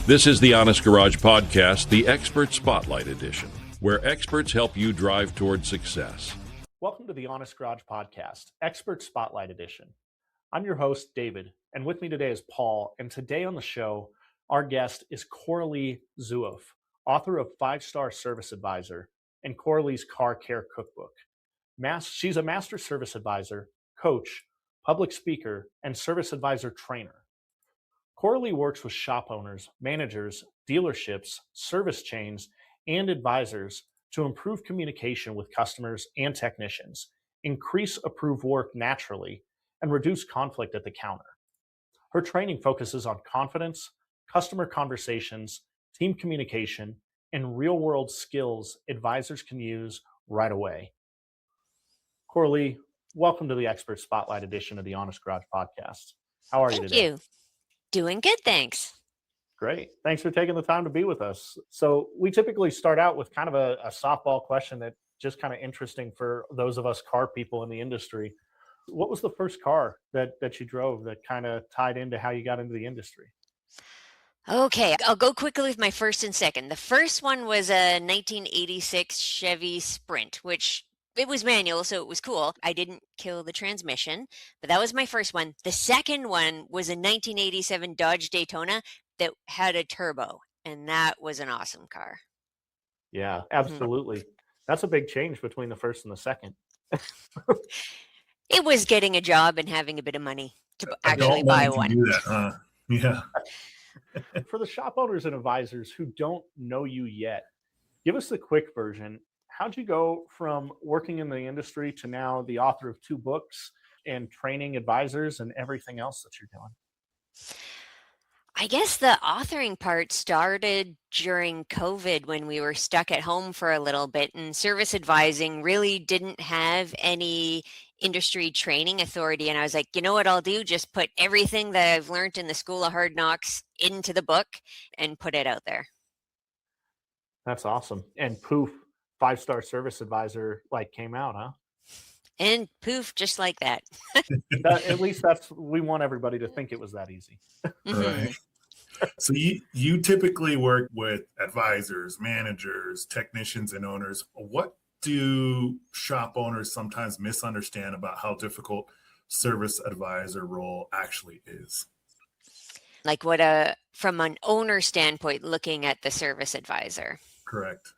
This is the Honest Garage Podcast, the Expert Spotlight Edition, where experts help you drive toward success. Welcome to the Honest Garage Podcast, Expert Spotlight Edition. I'm your host, David, and with me today is Paul. And today on the show, our guest is Coralee Zueff, author of 5-Star Service Advisor and Coralee's Car Care Cookbook. She's a master service advisor, coach, public speaker, and service advisor trainer. Coralee works with shop owners, managers, dealerships, service chains, and advisors to improve communication with customers and technicians, increase approved work naturally, and reduce conflict at the counter. Her training focuses on confidence, customer conversations, team communication, and real-world skills advisors can use right away. Coralee, welcome to the Expert Spotlight edition of the Honest Garage Podcast. How are you today? Thank you. Doing good, thanks. Great. Thanks for taking the time to be with us. So we typically start out with kind of a softball question that just kind of interesting for those of us car people in the industry. What was the first car that you drove that kind of tied into how you got into the industry? Okay, I'll go quickly with my first and second. The first one was a 1986 Chevy Sprint, which it was manual, so it was cool. I didn't kill the transmission, but that was my first one. The second one was a 1987 Dodge Daytona that had a turbo, and that was an awesome car. Yeah, absolutely. That's a big change between the first and the second. It was getting a job and having a bit of money to actually buy one. Do that, huh? Yeah. For the shop owners and advisors who don't know you yet, give us the quick version. How'd you go from working in the industry to now the author of 2 books and training advisors and everything else that you're doing? I guess the authoring part started during COVID when we were stuck at home for a little bit, and service advising really didn't have any industry training authority. And I was like, you know what I'll do? Just put everything that I've learned in the School of Hard Knocks into the book and put it out there. That's awesome. And poof, 5-Star Service Advisor came out, huh? And poof, just like that. At least we want everybody to think it was that easy. Right. So you typically work with advisors, managers, technicians, and owners. What do shop owners sometimes misunderstand about how difficult service advisor role actually is? Like from an owner standpoint, looking at the service advisor. Correct.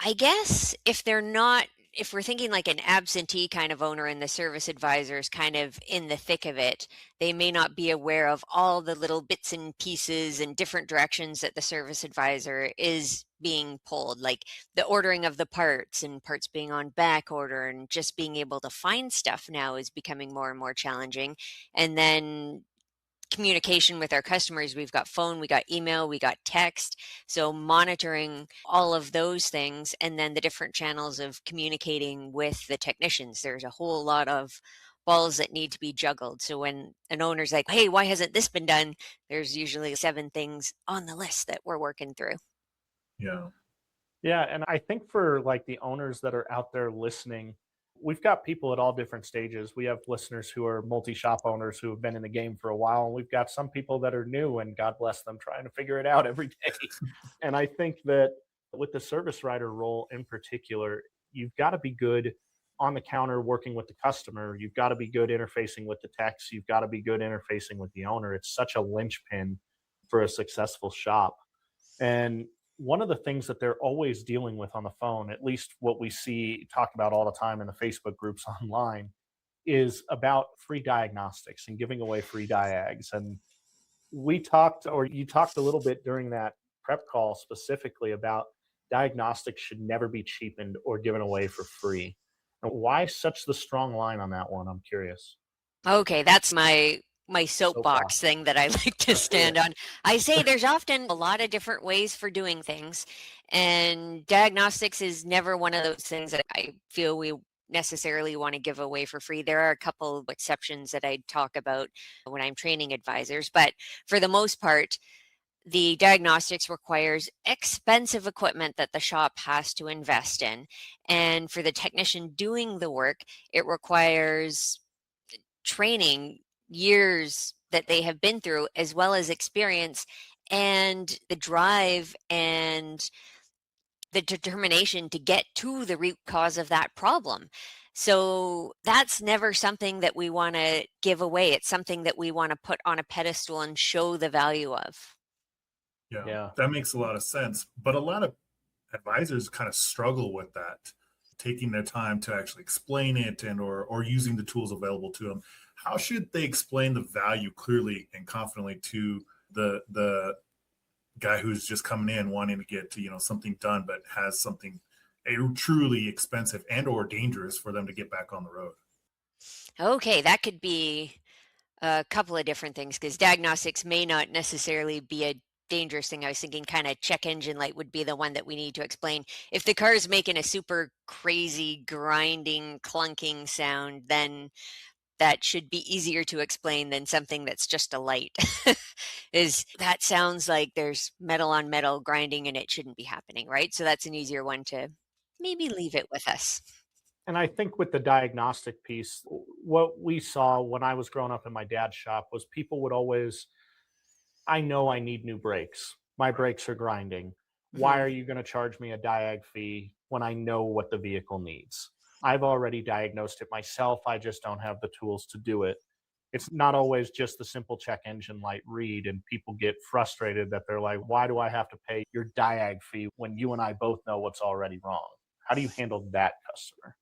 I guess if we're thinking like an absentee kind of owner and the service advisor is kind of in the thick of it, they may not be aware of all the little bits and pieces and different directions that the service advisor is being pulled, like the ordering of the parts and parts being on back order, and just being able to find stuff now is becoming more and more challenging. And then communication with our customers, we've got phone, we got email, we got text. So monitoring all of those things, and then the different channels of communicating with the technicians. There's a whole lot of balls that need to be juggled. So when an owner's like, hey, why hasn't this been done? There's usually 7 things on the list that we're working through. Yeah. Yeah. And I think for the owners that are out there listening, we've got people at all different stages. We have listeners who are multi-shop owners who have been in the game for a while, and we've got some people that are new, and God bless them, trying to figure it out every day. And I think that with the service writer role in particular, you've got to be good on the counter working with the customer. You've got to be good interfacing with the techs. You've got to be good interfacing with the owner. It's such a linchpin for a successful shop. And one of the things that they're always dealing with on the phone, at least what we see talked about all the time in the Facebook groups online, is about free diagnostics and giving away free diags. And you talked a little bit during that prep call specifically about diagnostics should never be cheapened or given away for free. And why such the strong line on that one? I'm curious. Okay, that's my soapbox thing that I like to stand on. I say there's often a lot of different ways for doing things, and diagnostics is never one of those things that I feel we necessarily want to give away for free. There are a couple of exceptions that I talk about when I'm training advisors, but for the most part, the diagnostics requires expensive equipment that the shop has to invest in. And for the technician doing the work, it requires training years that they have been through, as well as experience and the drive and the determination to get to the root cause of that problem. So that's never something that we want to give away. It's something that we want to put on a pedestal and show the value of. Yeah, Yeah. that makes a lot of sense. But a lot of advisors kind of struggle with that, taking their time to actually explain it and or using the tools available to them. How should they explain the value clearly and confidently to the guy who's just coming in wanting to get something done, but has something truly expensive and or dangerous for them to get back on the road? Okay, that could be a couple of different things because diagnostics may not necessarily be a dangerous thing. I was thinking kind of check engine light would be the one that we need to explain. If the car is making a super crazy grinding, clunking sound, then that should be easier to explain than something that's just a light. Is that sounds like there's metal on metal grinding and it shouldn't be happening, right? So that's an easier one to maybe leave it with us. And I think with the diagnostic piece, what we saw when I was growing up in my dad's shop was people would always, I know I need new brakes. My brakes are grinding. Why Mhm. are you going to charge me a diag fee when I know what the vehicle needs? I've already diagnosed it myself. I just don't have the tools to do it. It's not always just the simple check engine light read, and people get frustrated that they're like, why do I have to pay your diag fee when you and I both know what's already wrong? How do you handle that customer?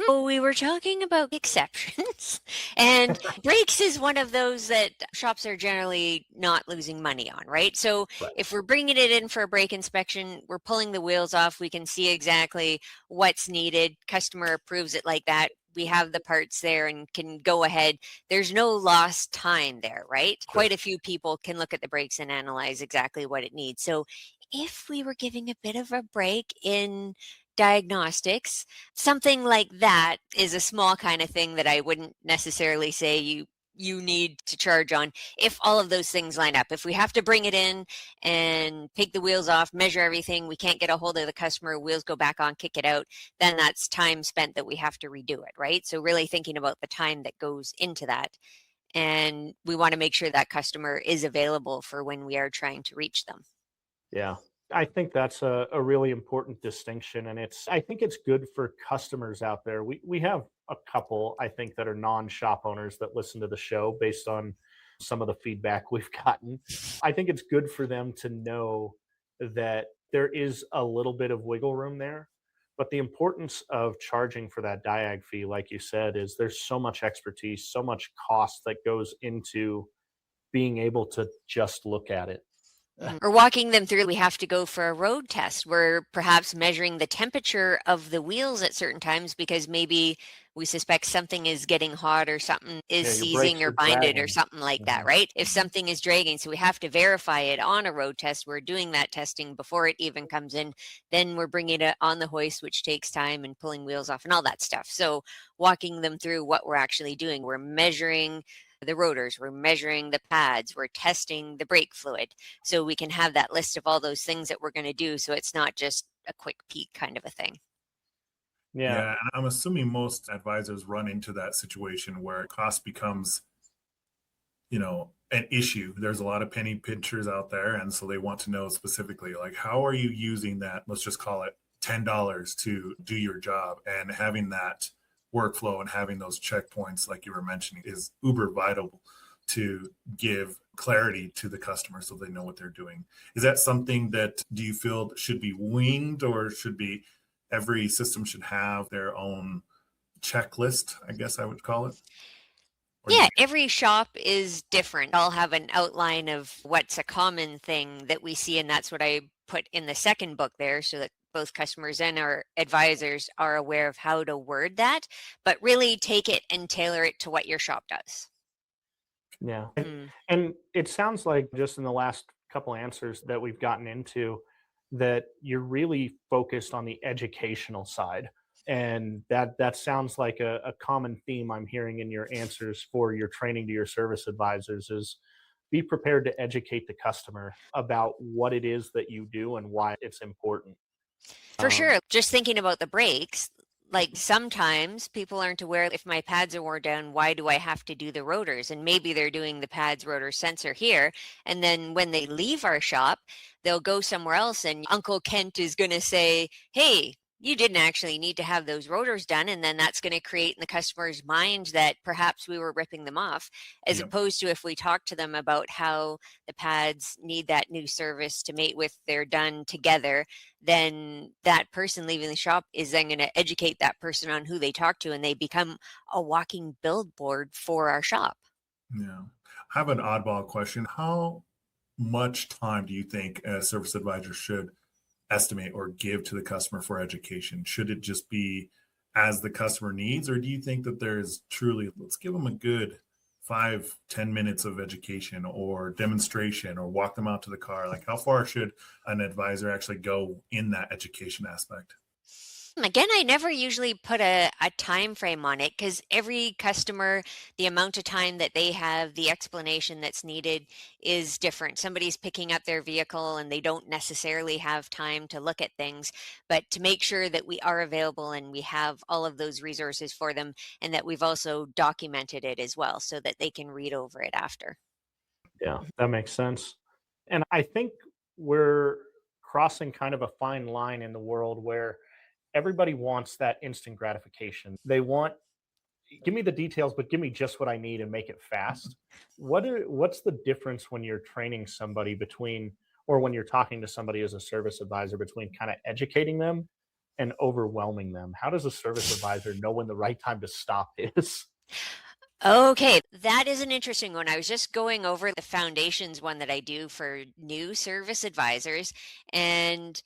So we were talking about exceptions, and brakes is one of those that shops are generally not losing money on, right? So Right. if we're bringing it in for a brake inspection, we're pulling the wheels off, we can see exactly what's needed. Customer approves it like that. We have the parts there and can go ahead. There's no lost time there, right? Sure. Quite a few people can look at the brakes and analyze exactly what it needs. So if we were giving a bit of a break in diagnostics, something like that is a small kind of thing that I wouldn't necessarily say you need to charge on if all of those things line up. If we have to bring it in and take the wheels off, measure everything, we can't get a hold of the customer, wheels go back on, kick it out, then that's time spent that we have to redo it, right? So really thinking about the time that goes into that. And we want to make sure that customer is available for when we are trying to reach them. Yeah. I think that's a really important distinction. And I think it's good for customers out there. We have a couple, I think, that are non-shop owners that listen to the show based on some of the feedback we've gotten. I think it's good for them to know that there is a little bit of wiggle room there. But the importance of charging for that diag fee, like you said, is there's so much expertise, so much cost that goes into being able to just look at it. Or walking them through, we have to go for a road test. We're perhaps measuring the temperature of the wheels at certain times because maybe we suspect something is getting hot or something is Yeah, your seizing brakes or are binded or dragging. something like that, Mhm. right? If something is dragging, so we have to verify it on a road test. We're doing that testing before it even comes in. Then we're bringing it on the hoist, which takes time and pulling wheels off and all that stuff. So walking them through what we're actually doing, we're measuring the rotors, we're measuring the pads, we're testing the brake fluid. So we can have that list of all those things that we're going to do. So it's not just a quick peek kind of a thing. Yeah. Yeah, and I'm assuming most advisors run into that situation where cost becomes, an issue. There's a lot of penny pinchers out there, and so they want to know specifically, like, how are you using that? Let's just call it $10 to do your job, and having that workflow and having those checkpoints, like you were mentioning, is uber vital to give clarity to the customer so they know what they're doing. Is that something that do you feel should be winged, or should be every system should have their own checklist, I guess I would call it? Or do you Yeah, think every shop is different. I'll have an outline of what's a common thing that we see, and that's what I put in the second book there so that both customers and our advisors are aware of how to word that, but really take it and tailor it to what your shop does. Yeah. Mm. And it sounds like just in the last couple answers that we've gotten into that you're really focused on the educational side. And that sounds like a common theme I'm hearing in your answers for your training to your service advisors is be prepared to educate the customer about what it is that you do and why it's important. For Um, sure. Just thinking about the brakes, Like sometimes people aren't aware if my pads are worn down, why do I have to do the rotors? And maybe they're doing the pads rotor sensor here. And then when they leave our shop, they'll go somewhere else and Uncle Kent is going to say, hey, you didn't actually need to have those rotors done. And then that's going to create in the customer's mind that perhaps we were ripping them off, as Yep. opposed to if we talk to them about how the pads need that new service to mate with, they're done together, then that person leaving the shop is then going to educate that person on who they talk to, and they become a walking billboard for our shop. Yeah. I have an oddball question. How much time do you think a service advisor should estimate or give to the customer for education? Should it just be as the customer needs, or do you think that there's truly, let's give them a good 5-10 minutes of education or demonstration or walk them out to the car? Like, how far should an advisor actually go in that education aspect? Again, I never usually put a time frame on it, because every customer, the amount of time that they have, the explanation that's needed is different. Somebody's picking up their vehicle and they don't necessarily have time to look at things, but to make sure that we are available and we have all of those resources for them, and that we've also documented it as well so that they can read over it after. Yeah, that makes sense. And I think we're crossing kind of a fine line in the world where everybody wants that instant gratification. They want, give me the details, but give me just what I need and make it fast. What's the difference when you're training somebody between, or when you're talking to somebody as a service advisor, between kind of educating them and overwhelming them? How does a service advisor know when the right time to stop is? Okay, that is an interesting one. I was just going over the foundations one that I do for new service advisors. And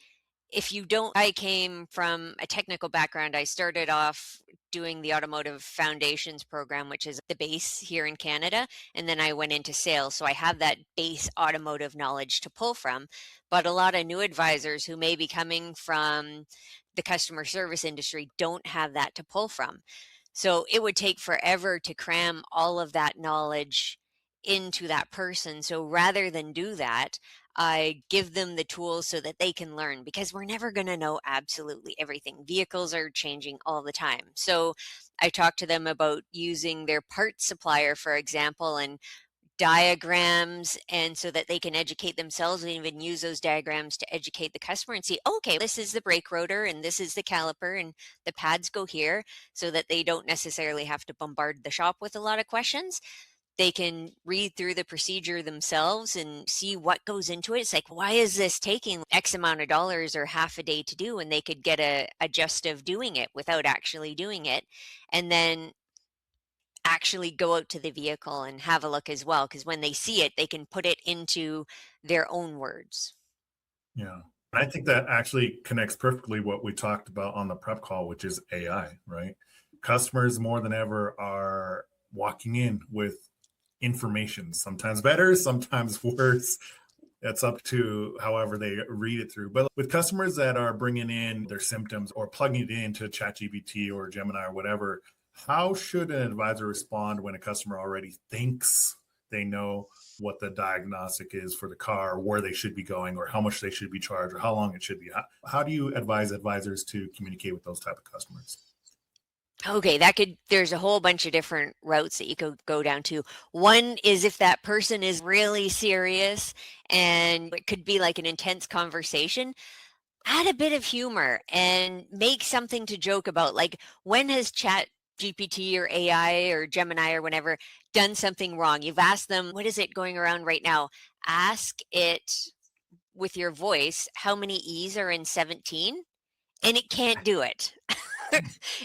if you don't, I came from a technical background. I started off doing the automotive foundations program, which is the base here in Canada. And then I went into sales. So I have that base automotive knowledge to pull from. But a lot of new advisors who may be coming from the customer service industry don't have that to pull from. So it would take forever to cram all of that knowledge into that person. So rather than do that, I give them the tools so that they can learn, because we're never going to know absolutely everything. Vehicles are changing all the time. So I talk to them about using their parts supplier, for example, and diagrams, and so that they can educate themselves and even use those diagrams to educate the customer and see, okay, this is the brake rotor and this is the caliper and the pads go here, so that they don't necessarily have to bombard the shop with a lot of questions. They can read through the procedure themselves and see what goes into it. It's like, why is this taking X amount of dollars or half a day to do? And they could get a gist of doing it without actually doing it. And then actually go out to the vehicle and have a look as well, because when they see it, they can put it into their own words. Yeah. I think that actually connects perfectly what we talked about on the prep call, which is AI, right? Customers more than ever are walking in with information, sometimes better, sometimes worse. That's up to however they read it through. But with customers that are bringing in their symptoms or plugging it into ChatGPT or Gemini or whatever, how should an advisor respond when a customer already thinks they know what the diagnostic is for the car, where they should be going, or how much they should be charged, or how long it should be? How do you advise advisors to communicate with those type of customers? Okay, there's a whole bunch of different routes that you could go down to. One is if that person is really serious and it could be like an intense conversation, add a bit of humor and make something to joke about. Like, when has Chat GPT or AI or Gemini or whatever done something wrong? You've asked them, what is it going around right now? Ask it with your voice, how many E's are in 17? And it can't do it.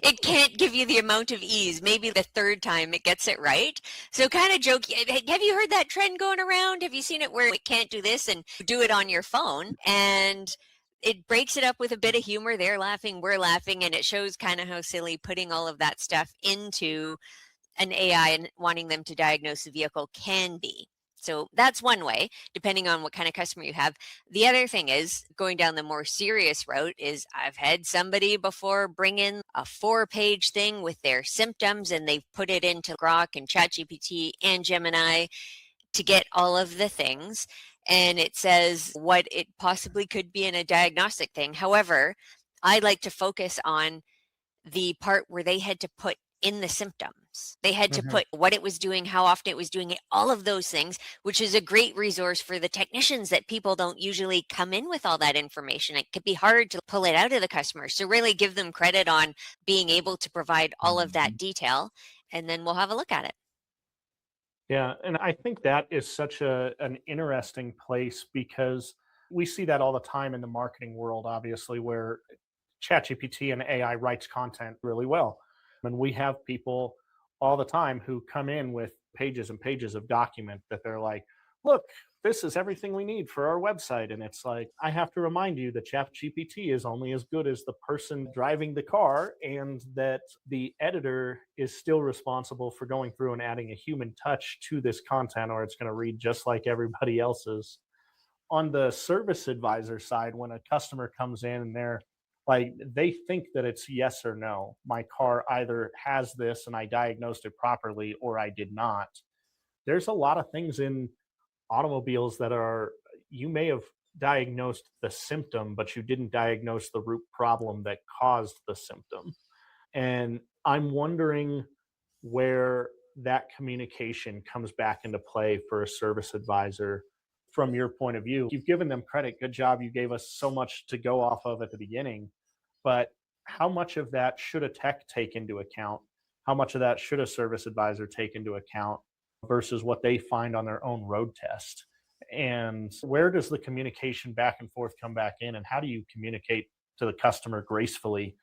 It can't give you the amount of E's. Maybe the third time it gets it right. So kind of joke. Have you heard that trend going around? Have you seen it where it can't do this, and do it on your phone? And it breaks it up with a bit of humor. They're laughing, we're laughing, and it shows kind of how silly putting all of that stuff into an AI and wanting them to diagnose the vehicle can be. So that's one way, depending on what kind of customer you have. The other thing is, going down the more serious route, is I've had somebody before bring in a 4-page thing with their symptoms, and they've put it into Grok and ChatGPT and Gemini to get all of the things. And it says what it possibly could be in a diagnostic thing. However, I like to focus on the part where they had to put in the symptoms. They had to Mhm. put what it was doing, how often it was doing it, all of those things, which is a great resource for the technicians that people don't usually come in with all that information. It could be hard to pull it out of the customer. So really give them credit on being able to provide all of that detail, and then we'll have a look at it. Yeah, and I think that is such an interesting place because we see that all the time in the marketing world, obviously, where ChatGPT and AI writes content really well. And we have people all the time who come in with pages and pages of document that they're like, look, this is everything we need for our website. And it's like, I have to remind you that ChatGPT is only as good as the person driving the car, and that the editor is still responsible for going through and adding a human touch to this content, or it's going to read just like everybody else's. On the service advisor side, when a customer comes in and they're like, they think that it's yes or no. My car either has this and I diagnosed it properly, or I did not. There's a lot of things in automobiles that are, you may have diagnosed the symptom, but you didn't diagnose the root problem that caused the symptom. And I'm wondering where that communication comes back into play for a service advisor from your point of view. You've given them credit. Good job. You gave us so much to go off of at the beginning. But how much of that should a tech take into account? How much of that should a service advisor take into account versus what they find on their own road test? And where does the communication back and forth come back in? And how do you communicate to the customer gracefully?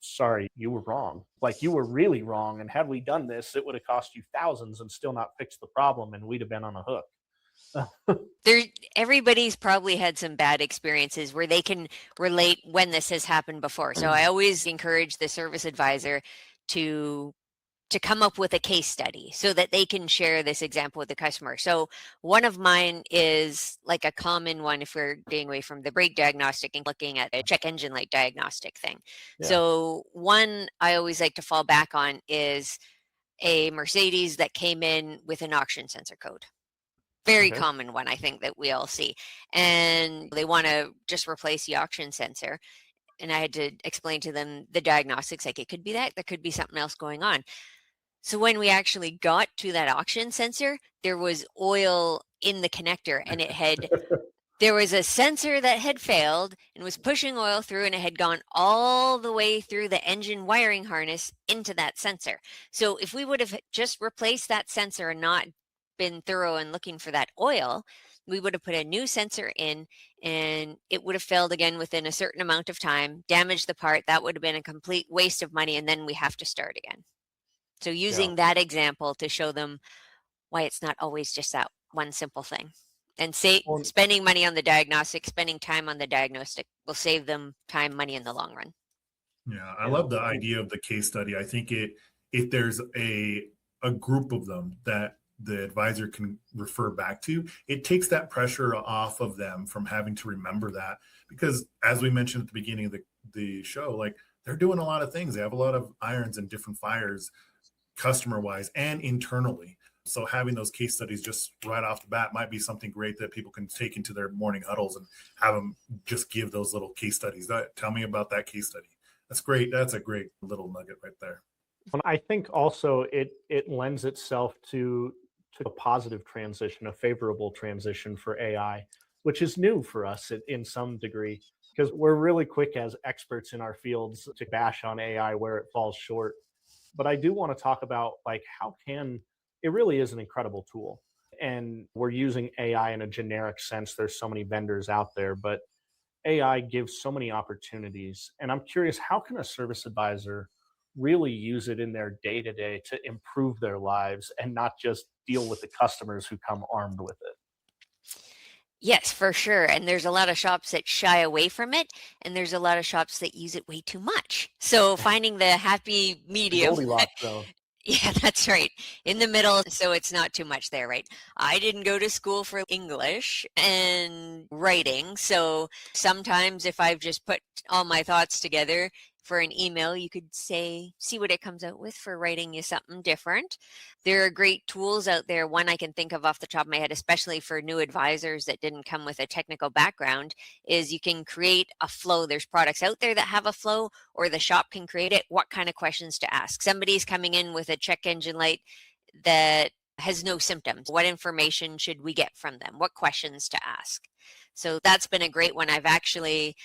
Sorry, you were wrong. Like, you were really wrong. And had we done this, it would have cost you thousands and still not fixed the problem, and we'd have been on a hook. There, everybody's probably had some bad experiences where they can relate when this has happened before. So I always encourage the service advisor to come up with a case study so that they can share this example with the customer. So one of mine is like a common one if we're getting away from the brake diagnostic and looking at a check engine light diagnostic thing. Yeah. So one I always like to fall back on is a Mercedes that came in with an auction sensor code. Very Okay. common one, I think, that we all see. And they want to just replace the auction sensor. And I had to explain to them the diagnostics, like it could be that, there could be something else going on. So when we actually got to that auction sensor, there was oil in the connector, and there was a sensor that had failed and was pushing oil through, and it had gone all the way through the engine wiring harness into that sensor. So if we would have just replaced that sensor and not been thorough in looking for that oil, we would have put a new sensor in, and it would have failed again within a certain amount of time, damaged the part. That would have been a complete waste of money, and then we have to start again. So using that example to show them why it's not always just that one simple thing. And spending money on the diagnostic, spending time on the diagnostic will save them time, money in the long run. Yeah, I love the idea of the case study. I think if there's a group of them that the advisor can refer back to, it takes that pressure off of them from having to remember that. Because as we mentioned at the beginning of the show, like, they're doing a lot of things. They have a lot of irons and different fires, customer wise and internally. So having those case studies just right off the bat might be something great that people can take into their morning huddles and have them just give those little case studies. Tell me about that case study. That's great. That's a great little nugget right there. And I think also it lends itself to a positive transition, a favorable transition for AI, which is new for us in some degree, because we're really quick as experts in our fields to bash on AI where it falls short. But I do want to talk about, like, it really is an incredible tool. And we're using AI in a generic sense. There's so many vendors out there, but AI gives so many opportunities. And I'm curious, how can a service advisor really use it in their day-to-day to improve their lives and not just deal with the customers who come armed with it? Yes, for sure. And there's a lot of shops that shy away from it, and there's a lot of shops that use it way too much. So finding the happy medium. Goldilocks zone. Yeah, that's right. In the middle, so it's not too much there, right? I didn't go to school for English and writing, so sometimes if I've just put all my thoughts together, for an email, you could see what it comes out with for writing you something different. There are great tools out there. One I can think of off the top of my head, especially for new advisors that didn't come with a technical background, is you can create a flow. There's products out there that have a flow, or the shop can create it. What kind of questions to ask? Somebody's coming in with a check engine light that has no symptoms. What information should we get from them? What questions to ask? So that's been a great one. I've actually,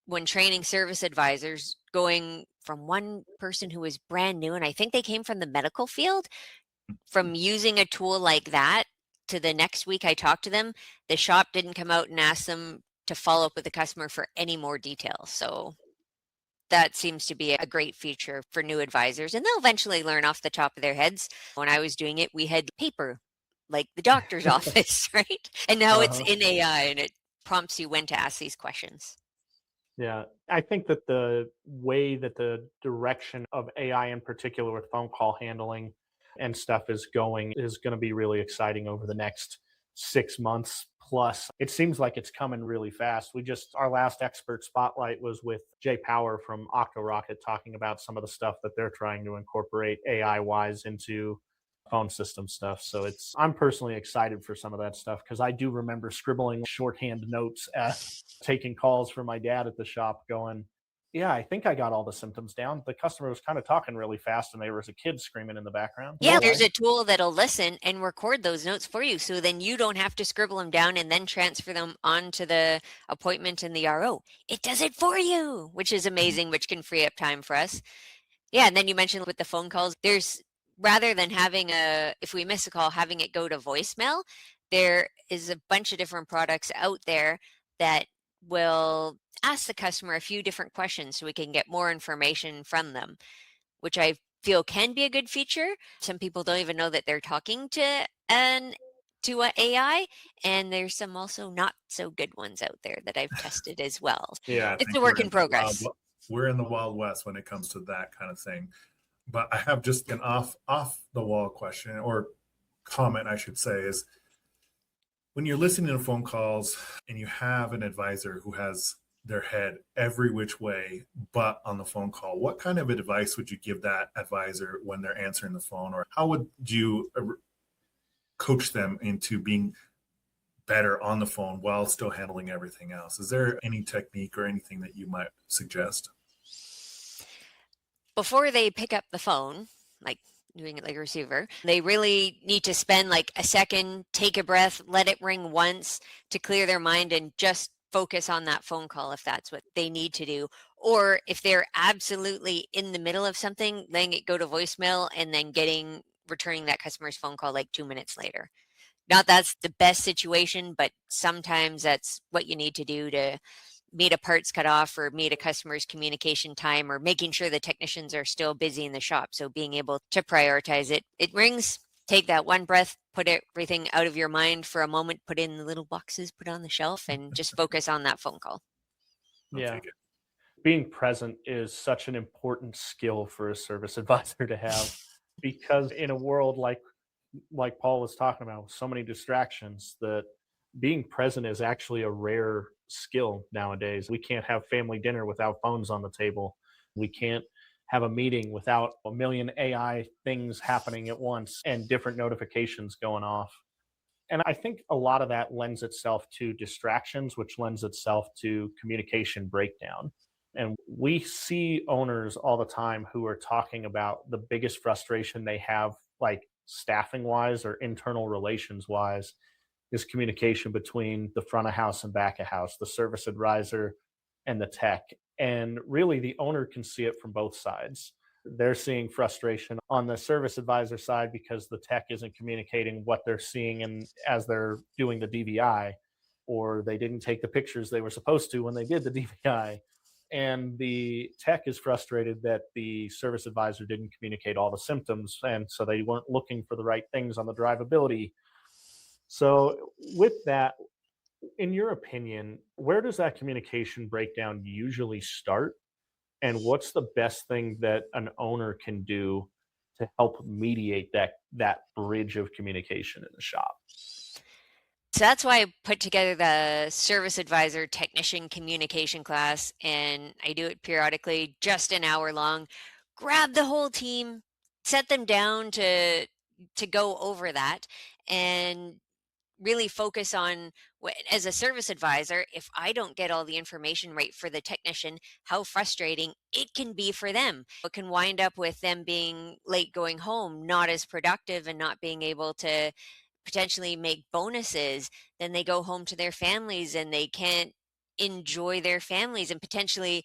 when training service advisors, going from one person who was brand new, and I think they came from the medical field, from using a tool like that to the next week I talked to them, the shop didn't come out and ask them to follow up with the customer for any more details. So that seems to be a great feature for new advisors, and they'll eventually learn off the top of their heads. When I was doing it, we had paper, like the doctor's office, right? And now it's in AI, and it prompts you when to ask these questions. Yeah, I think that the way that the direction of AI in particular with phone call handling and stuff is going to be really exciting over the next 6 months plus. It seems like it's coming really fast. Our last expert spotlight was with Jay Power from OctoRocket, talking about some of the stuff that they're trying to incorporate AI wise into phone system stuff. So I'm personally excited for some of that stuff, because I do remember scribbling shorthand notes taking calls for my dad at the shop, going, yeah, I think I got all the symptoms down. The customer was kind of talking really fast, and there was a kid screaming in the background. Yeah, there's a tool that'll listen and record those notes for you. So then you don't have to scribble them down and then transfer them onto the appointment in the RO. It does it for you, which is amazing, which can free up time for us. Yeah, and then you mentioned with the phone calls, rather than having if we miss a call, having it go to voicemail, there is a bunch of different products out there that will ask the customer a few different questions so we can get more information from them, which I feel can be a good feature. Some people don't even know that they're talking to an AI, and there's some also not so good ones out there that I've tested as well. Yeah, it's a work in progress. We're in the Wild West when it comes to that kind of thing. But I have just an off the wall question, or comment, I should say, is when you're listening to phone calls and you have an advisor who has their head every which way but on the phone call, what kind of advice would you give that advisor when they're answering the phone, or how would you coach them into being better on the phone while still handling everything else? Is there any technique or anything that you might suggest? Before they pick up the phone, like doing it like a receiver, they really need to spend like a second, take a breath, let it ring once to clear their mind and just focus on that phone call if that's what they need to do. Or if they're absolutely in the middle of something, letting it go to voicemail and then returning that customer's phone call like 2 minutes later. Not that's the best situation, but sometimes that's what you need to do to meet a parts cut off or meet a customer's communication time, or making sure the technicians are still busy in the shop. So being able to prioritize it. It rings, take that one breath, put everything out of your mind for a moment, put in the little boxes, put on the shelf, and just focus on that phone call. Yeah. Being present is such an important skill for a service advisor to have, because in a world like Paul was talking about, with so many distractions, that being present is actually a rare skill nowadays. We can't have family dinner without phones on the table. We can't have a meeting without a million AI things happening at once and different notifications going off. And I think a lot of that lends itself to distractions, which lends itself to communication breakdown. And we see owners all the time who are talking about the biggest frustration they have, like staffing wise or internal relations wise, is communication between the front of house and back of house, the service advisor and the tech. And really, the owner can see it from both sides. They're seeing frustration on the service advisor side because the tech isn't communicating what they're seeing and as they're doing the DVI, or they didn't take the pictures they were supposed to when they did the DVI. And the tech is frustrated that the service advisor didn't communicate all the symptoms, and so they weren't looking for the right things on the drivability. So with that, in your opinion, where does that communication breakdown usually start? And what's the best thing that an owner can do to help mediate that bridge of communication in the shop? So that's why I put together the service advisor technician communication class, and I do it periodically, just an hour long. Grab the whole team, set them down to go over that, and really focus on as a service advisor, if I don't get all the information right for the technician, how frustrating it can be for them. It can wind up with them being late going home, not as productive, and not being able to potentially make bonuses. Then they go home to their families and they can't enjoy their families, and potentially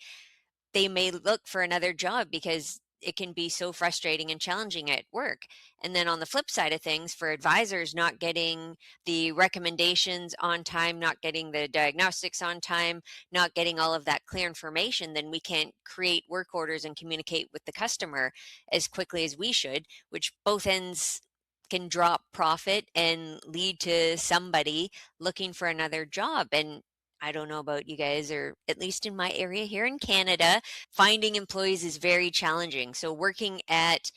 they may look for another job because it can be so frustrating and challenging at work. And then on the flip side of things, for advisors not getting the recommendations on time, not getting the diagnostics on time, not getting all of that clear information, then we can't create work orders and communicate with the customer as quickly as we should, which both ends can drop profit and lead to somebody looking for another job. And I don't know about you guys, or at least in my area here in Canada, finding employees is very challenging. So working at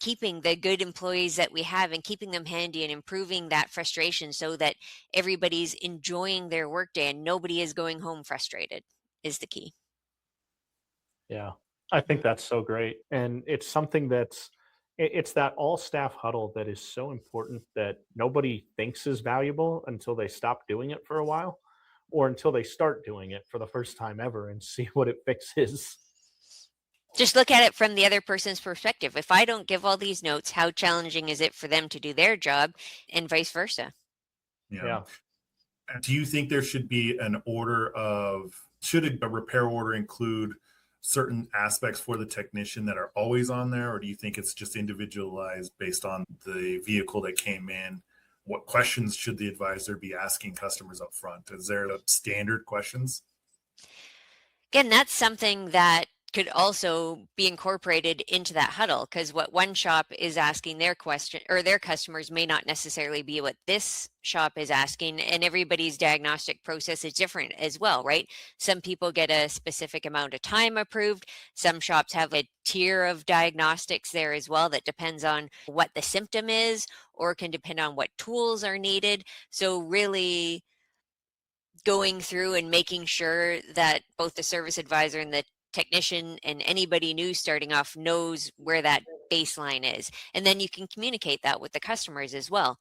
keeping the good employees that we have and keeping them handy and improving that frustration so that everybody's enjoying their workday and nobody is going home frustrated is the key. Yeah, I think that's so great. And it's something it's that all staff huddle that is so important that nobody thinks is valuable until they stop doing it for a while, or until they start doing it for the first time ever and see what it fixes. Just look at it from the other person's perspective. If I don't give all these notes, how challenging is it for them to do their job, and vice versa? Yeah. Do you think there should be an order of, should a repair order include certain aspects for the technician that are always on there? Or do you think it's just individualized based on the vehicle that came in? What questions should the advisor be asking customers up front? Is there standard questions? Again, that's something that could also be incorporated into that huddle, because what one shop is asking their question or their customers may not necessarily be what this shop is asking, and everybody's diagnostic process is different as well, right? Some people get a specific amount of time approved. Some shops have a tier of diagnostics there as well that depends on what the symptom is, or can depend on what tools are needed. So really going through and making sure that both the service advisor and the technician and anybody new starting off knows where that baseline is. And then you can communicate that with the customers as well.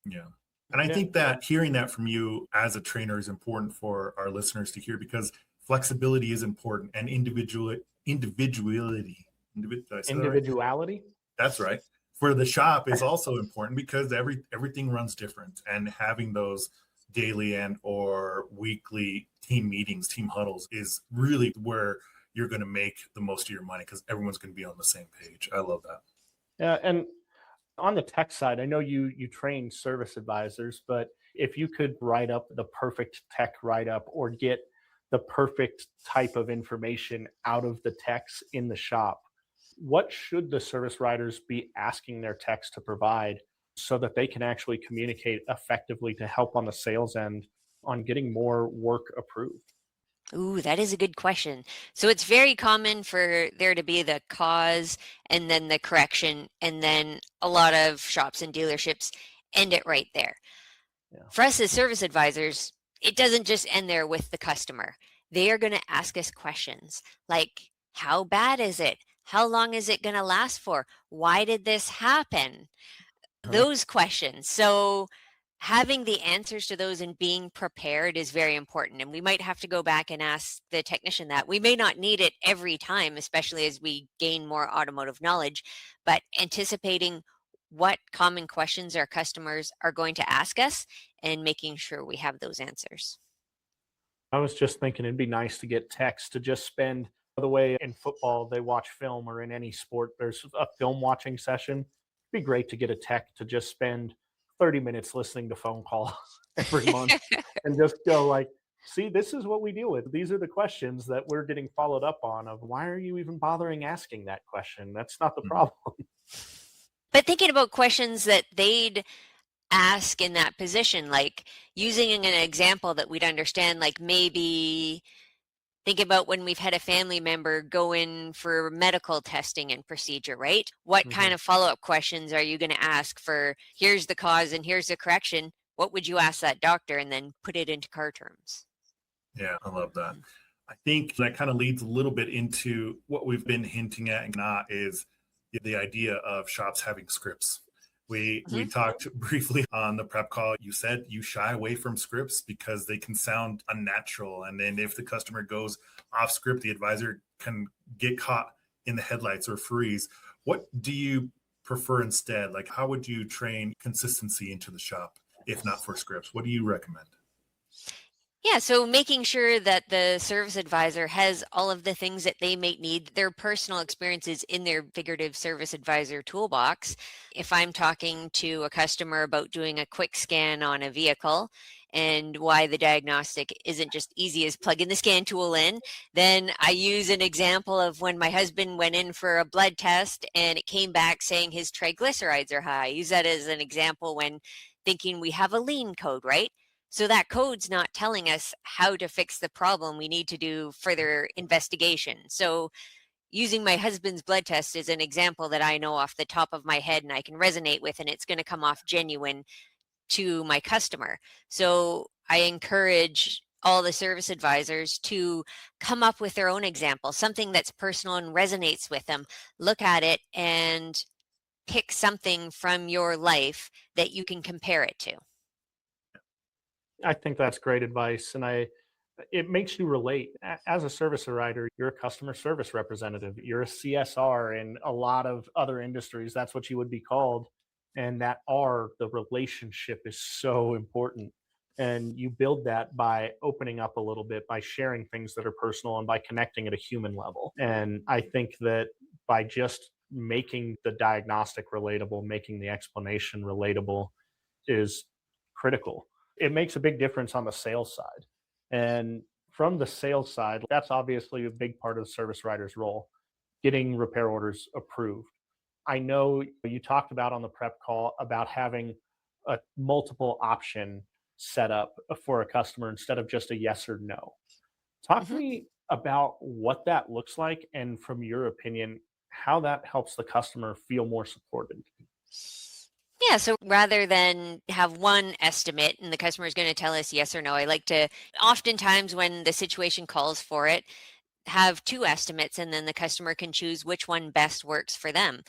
Yeah. And I think that hearing that from you as a trainer is important for our listeners to hear, because flexibility is important, and individuality. Individuality? That's right. For the shop is also important, because everything runs different, and having those daily and or weekly team meetings, team huddles, is really where you're going to make the most of your money, because everyone's going to be on the same page. I love that. Yeah, and on the tech side, I know you train service advisors, but if you could write up the perfect tech write-up or get the perfect type of information out of the techs in the shop, what should the service writers be asking their techs to provide so that they can actually communicate effectively to help on the sales end on getting more work approved? Ooh, that is a good question. So it's very common for there to be the cause and then the correction, and then a lot of shops and dealerships end it right there. Yeah. For us as service advisors, it doesn't just end there with the customer. They are going to ask us questions like, how bad is it? How long is it going to last for? Why did this happen? Those questions. So having the answers to those and being prepared is very important. And we might have to go back and ask the technician that. We may not need it every time, especially as we gain more automotive knowledge, but anticipating what common questions our customers are going to ask us and making sure we have those answers. I was just thinking it'd be nice to get techs to just spend the way in football they watch film, or in any sport there's a film watching session. It'd be great to get a tech to just spend 30 minutes listening to phone calls every month and just go like, see, this is what we deal with. These are the questions that we're getting followed up on. Of why are you even bothering asking that question? That's not the problem. But thinking about questions that they'd ask in that position, like using an example that we'd understand, like maybe think about when we've had a family member go in for medical testing and procedure, right? What kind of follow-up questions are you going to ask for, here's the cause and here's the correction, what would you ask that doctor, and then put it into car terms. Yeah, I love that. I think that kind of leads a little bit into what we've been hinting at and not is the idea of shops having scripts. We talked briefly on the prep call. You said you shy away from scripts because they can sound unnatural. And then if the customer goes off script, the advisor can get caught in the headlights or freeze. What do you prefer instead? Like, how would you train consistency into the shop if not for scripts? What do you recommend? Yeah, so making sure that the service advisor has all of the things that they may need, their personal experiences in their figurative service advisor toolbox. If I'm talking to a customer about doing a quick scan on a vehicle and why the diagnostic isn't just easy as plugging the scan tool in, then I use an example of when my husband went in for a blood test and it came back saying his triglycerides are high. I use that as an example when thinking we have a lean code, right? So that code's not telling us how to fix the problem. We need to do further investigation. So using my husband's blood test is an example that I know off the top of my head and I can resonate with, and it's going to come off genuine to my customer. So I encourage all the service advisors to come up with their own example, something that's personal and resonates with them. Look at it and pick something from your life that you can compare it to. I think that's great advice, and it makes you relate. As a service provider, you're a customer service representative. You're a CSR in a lot of other industries. That's what you would be called. And that the relationship is so important. And you build that by opening up a little bit, by sharing things that are personal and by connecting at a human level. And I think that by just making the diagnostic relatable, making the explanation relatable is critical. It makes a big difference on the sales side. And from the sales side, that's obviously a big part of the service writer's role, getting repair orders approved. I know you talked about on the prep call about having a multiple option set up for a customer instead of just a yes or no. Talk to me about what that looks like, and from your opinion, how that helps the customer feel more supported. Yeah, so rather than have one estimate and the customer is going to tell us yes or no, I like to, oftentimes when the situation calls for it, have two estimates and then the customer can choose which one best works for them.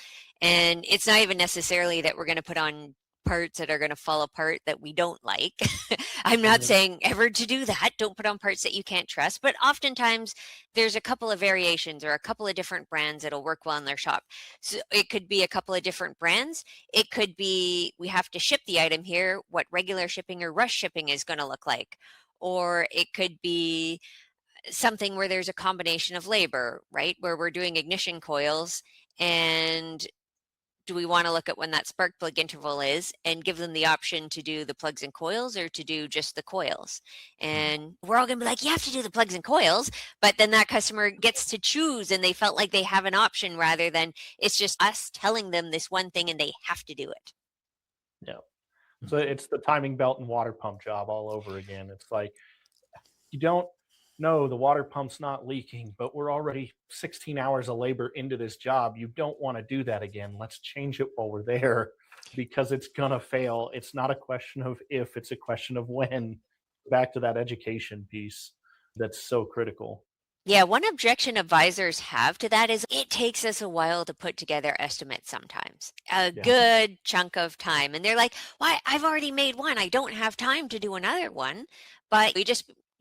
And it's not even necessarily that we're going to put on parts that are going to fall apart that we don't like. I'm not saying ever to do that. Don't put on parts that you can't trust. But oftentimes there's a couple of variations or a couple of different brands that'll work well in their shop. So it could be a couple of different brands. It could be we have to ship the item here, what regular shipping or rush shipping is going to look like. Or it could be something where there's a combination of labor, right? Where we're doing ignition coils, and do we want to look at when that spark plug interval is and give them the option to do the plugs and coils or to do just the coils? And we're all going to be like, you have to do the plugs and coils, but then that customer gets to choose and they felt like they have an option rather than it's just us telling them this one thing and they have to do it. Yeah. So it's the timing belt and water pump job all over again. It's like, you don't know the water pump's not leaking, but we're already 16 hours of labor into this job. You don't want to do that again. Let's change it while we're there because it's going to fail. It's not a question of if, it's a question of when. Back to that education piece that's so critical. Yeah, one objection advisors have to that is it takes us a while to put together estimates sometimes, a good chunk of time. And they're like, why? I've already made one. I don't have time to do another one. But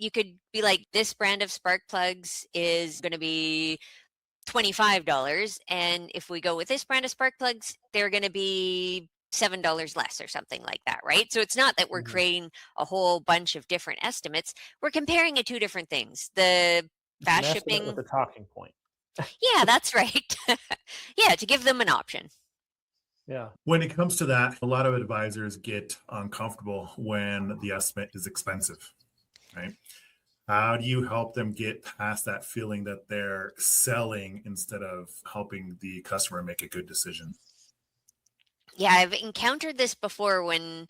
you could be like, this brand of spark plugs is going to be $25. And if we go with this brand of spark plugs, they're going to be $7 less or something like that, right? So it's not that we're creating a whole bunch of different estimates. We're comparing it to different things. The fast shipping with a talking point. Yeah, that's right. Yeah, to give them an option. Yeah. When it comes to that, a lot of advisors get uncomfortable when the estimate is expensive, right? How do you help them get past that feeling that they're selling instead of helping the customer make a good decision? Yeah, I've encountered this before when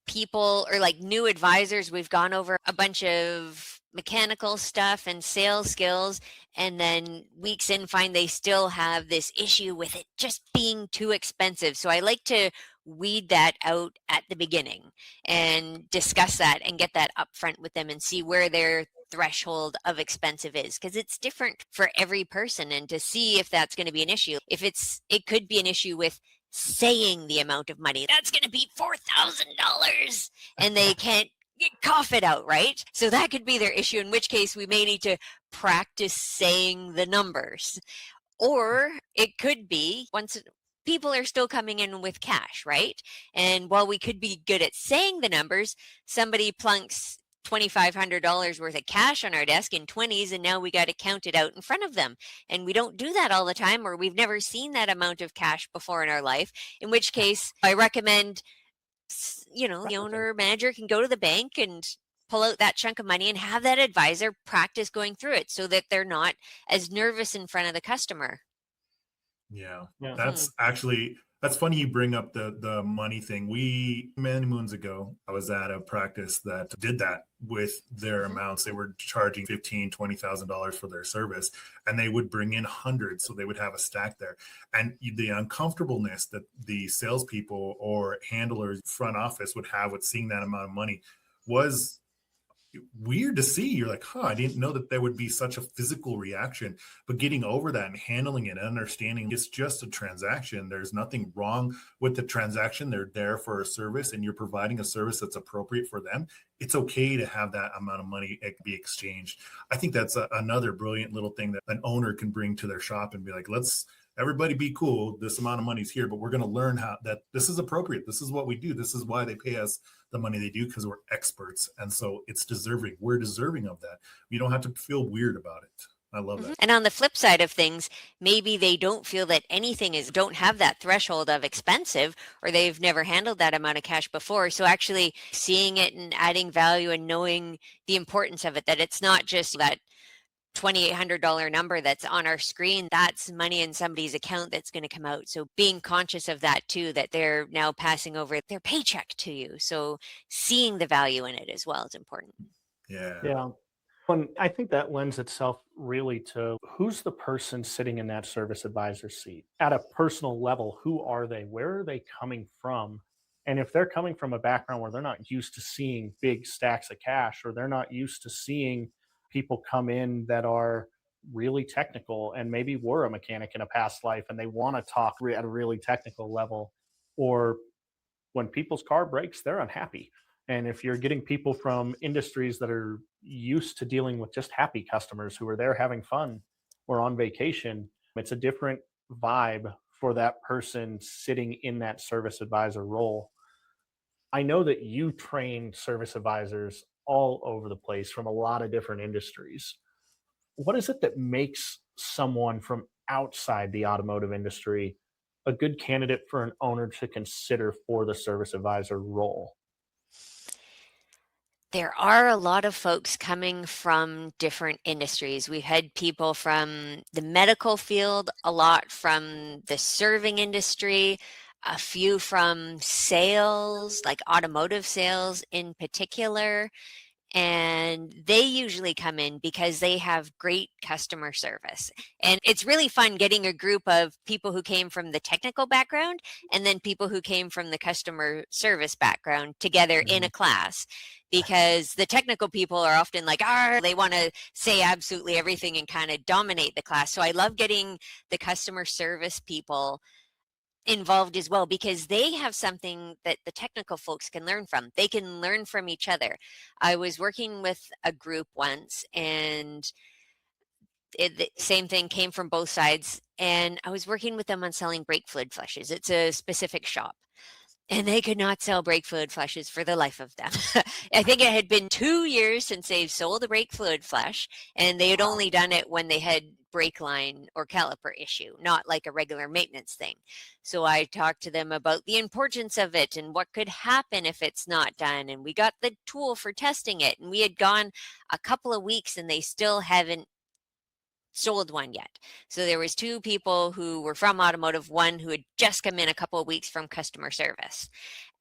people or like new advisors, we've gone over a bunch of mechanical stuff and sales skills, and then weeks in find they still have this issue with it just being too expensive. So I like to weed that out at the beginning and discuss that and get that upfront with them and see where their threshold of expensive is, because it's different for every person, and to see if that's going to be an issue. It could be an issue with saying the amount of money that's going to be $4,000 and they can't cough it out, right? So that could be their issue, in which case we may need to practice saying the numbers. Or it could be once people are still coming in with cash, right? And while we could be good at saying the numbers, somebody plunks $2,500 worth of cash on our desk in 20s, and now we got to count it out in front of them. And we don't do that all the time, or we've never seen that amount of cash before in our life, in which case I recommend, the owner or manager can go to the bank and pull out that chunk of money and have that advisor practice going through it so that they're not as nervous in front of the customer. Yeah. Yeah. That's funny you bring up the money thing. Many moons ago, I was at a practice that did that with their amounts. They were charging $15,000, $20,000 for their service, and they would bring in hundreds. So they would have a stack there. And the uncomfortableness that the salespeople or handlers front office would have with seeing that amount of money was weird to see. You're like, I didn't know that there would be such a physical reaction. But getting over that and handling it and understanding it's just a transaction. There's nothing wrong with the transaction. They're there for a service, and you're providing a service that's appropriate for them. It's okay to have that amount of money be exchanged. I think that's another brilliant little thing that an owner can bring to their shop and be like, let's everybody be cool. This amount of money is here, but we're going to learn how that this is appropriate. This is what we do. This is why they pay us the money they do, because we're experts. And so it's deserving. We're deserving of that. You don't have to feel weird about it. I love that. And on the flip side of things, maybe they don't feel that don't have that threshold of expensive, or they've never handled that amount of cash before. So actually seeing it and adding value and knowing the importance of it, that it's not just that $2,800 number that's on our screen, that's money in somebody's account that's going to come out. So being conscious of that too, that they're now passing over their paycheck to you. So seeing the value in it as well is important. Yeah. And I think that lends itself really to who's the person sitting in that service advisor seat at a personal level. Who are they? Where are they coming from? And if they're coming from a background where they're not used to seeing big stacks of cash, or they're not used to seeing people come in that are really technical and maybe were a mechanic in a past life and they want to talk at a really technical level, or when people's car breaks, they're unhappy. And if you're getting people from industries that are used to dealing with just happy customers who are there having fun or on vacation, it's a different vibe for that person sitting in that service advisor role. I know that you train service advisors all over the place from a lot of different industries. What is it that makes someone from outside the automotive industry a good candidate for an owner to consider for the service advisor role? There are a lot of folks coming from different industries. We've had people from the medical field, a lot from the serving industry, a few from sales, like automotive sales in particular. And they usually come in because they have great customer service. And it's really fun getting a group of people who came from the technical background and then people who came from the customer service background together in a class, because the technical people are often like, they want to say absolutely everything and kind of dominate the class. So I love getting the customer service people involved as well, because they have something that the technical folks can learn from. They can learn from each other. I was working with a group once, and the same thing came from both sides, and I was working with them on selling brake fluid flushes. It's a specific shop, and they could not sell brake fluid flushes for the life of them. I think it had been 2 years since they've sold a brake fluid flush, and they had only done it when they had brake line or caliper issue, not like a regular maintenance thing. So I talked to them about the importance of it and what could happen if it's not done. And we got the tool for testing it. And we had gone a couple of weeks and they still haven't sold one yet. So there was 2 people who were from automotive, one who had just come in a couple of weeks from customer service.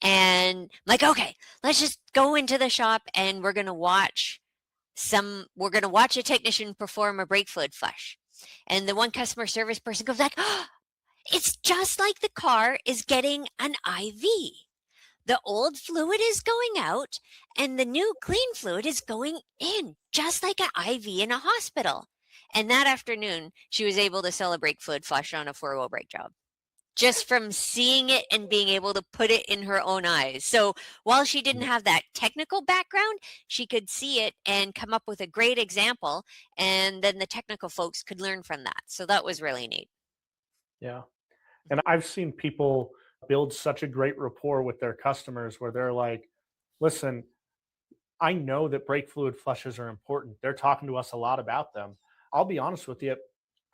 And I'm like, okay, let's just go into the shop and we're going to watch a technician perform a brake fluid flush. And the one customer service person goes like, It's just like the car is getting an IV. The old fluid is going out and the new clean fluid is going in, just like an IV in a hospital. And that afternoon, she was able to sell a brake fluid flush on a 4-wheel brake job just from seeing it and being able to put it in her own eyes. So while she didn't have that technical background, she could see it and come up with a great example. And then the technical folks could learn from that. So that was really neat. Yeah. And I've seen people build such a great rapport with their customers where they're like, listen, I know that brake fluid flushes are important. They're talking to us a lot about them. I'll be honest with you,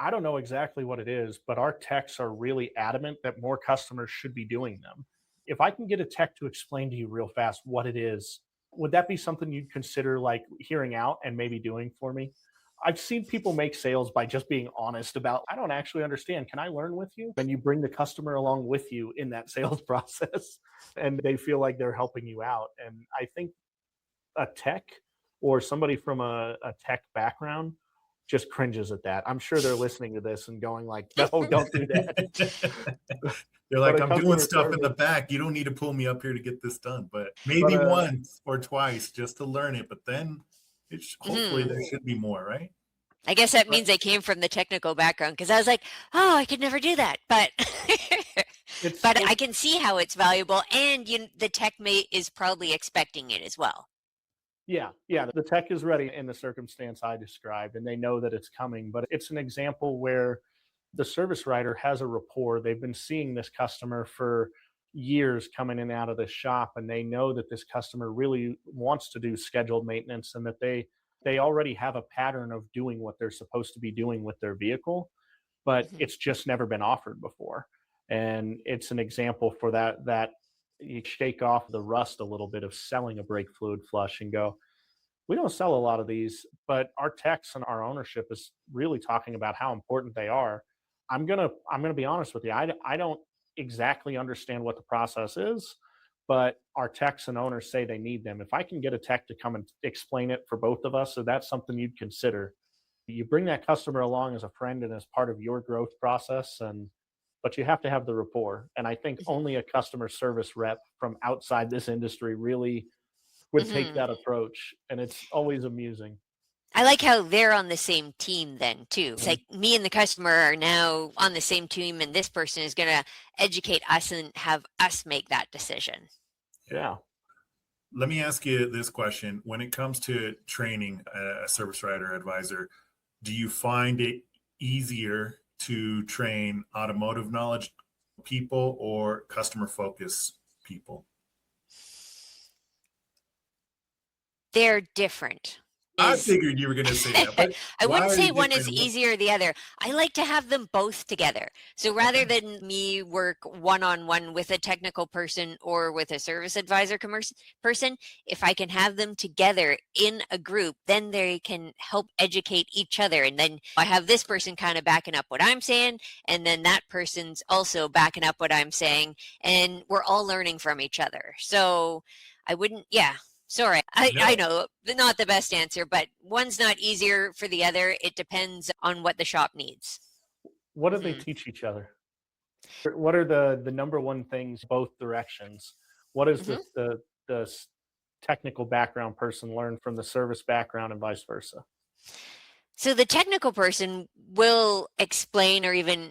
I don't know exactly what it is, but our techs are really adamant that more customers should be doing them. If I can get a tech to explain to you real fast what it is, would that be something you'd consider like hearing out and maybe doing for me? I've seen people make sales by just being honest about, I don't actually understand. Can I learn with you? And you bring the customer along with you in that sales process and they feel like they're helping you out. And I think a tech or somebody from a tech background just cringes at that. I'm sure they're listening to this and going like, no, don't do that. They're like, But a I'm doing customer stuff in the service- back. You don't need to pull me up here to get this done. But maybe But, once or twice just to learn it. But then hopefully there should be more, right? I guess that means I came from the technical background because I was like, oh, I could never do that. But but I can see how it's valuable, and the tech mate is probably expecting it as well. Yeah, the tech is ready in the circumstance I described, and they know that it's coming. But it's an example where the service writer has a rapport. They've been seeing this customer for years coming in and out of this shop, and they know that this customer really wants to do scheduled maintenance and that they already have a pattern of doing what they're supposed to be doing with their vehicle, but it's just never been offered before. And it's an example for that you shake off the rust a little bit of selling a brake fluid flush and go, we don't sell a lot of these, but our techs and our ownership is really talking about how important they are. I'm gonna be honest with you. I don't exactly understand what the process is, but our techs and owners say they need them. If I can get a tech to come and explain it for both of us, so that's something you'd consider. You bring that customer along as a friend and as part of your growth process, and but you have to have the rapport. And I think only a customer service rep from outside this industry really would take that approach, and it's always amusing. I like how they're on the same team then too. It's like me and the customer are now on the same team, and this person is going to educate us and have us make that decision. Yeah. Let me ask you this question. When it comes to training a service writer advisor, do you find it easier to train automotive knowledge people or customer focus people? They're different. I figured you were going to say that. But I why wouldn't are say you one is different? easier or the other. I like to have them both together. So rather than me work one-on-one with a technical person or with a service advisor person, if I can have them together in a group, then they can help educate each other. And then I have this person kind of backing up what I'm saying, and then that person's also backing up what I'm saying, and we're all learning from each other. So I wouldn't, yeah. Sorry, I know not the best answer, but one's not easier for the other. It depends on what the shop needs. What do they teach each other? What are the number one things both directions? What does the technical background person learn from the service background and vice versa? So the technical person will explain or even